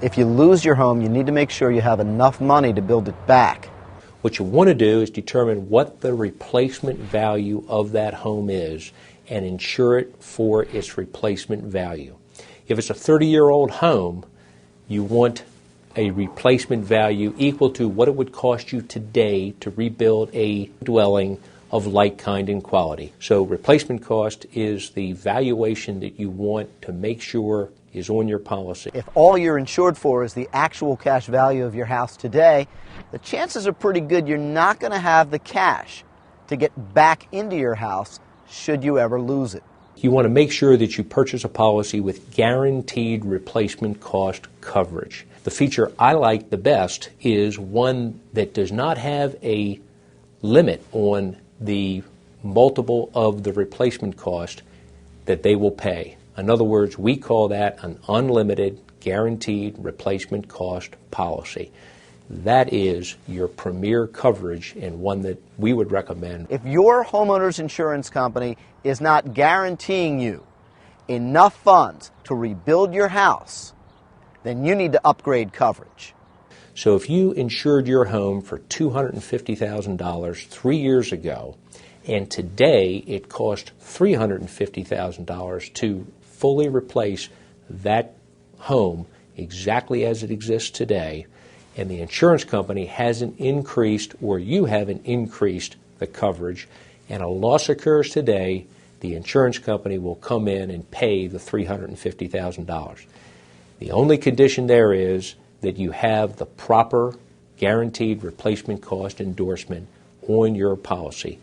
If you lose your home, you need to make sure you have enough money to build it back. What you want to do is determine what the replacement value of that home is and insure it for its replacement value. If it's a 30-year-old home, you want a replacement value equal to what it would cost you today to rebuild a dwelling of like kind and quality. So replacement cost is the valuation that you want to make sure is on your policy. If all you're insured for is the actual cash value of your house today, the chances are pretty good you're not going to have the cash to get back into your house should you ever lose it. You want to make sure that you purchase a policy with guaranteed replacement cost coverage. The feature I like the best is one that does not have a limit on the multiple of the replacement cost that they will pay. In other words, we call that an unlimited guaranteed replacement cost policy. That is your premier coverage and one that we would recommend. If your homeowner's insurance company is not guaranteeing you enough funds to rebuild your house, then you need to upgrade coverage. So if you insured your home for $250,000 3 years ago, and today it cost $350,000 to fully replace that home exactly as it exists today, and the insurance company hasn't increased or you haven't increased the coverage, and a loss occurs today, the insurance company will come in and pay the $350,000. The only condition there is that you have the proper guaranteed replacement cost endorsement on your policy.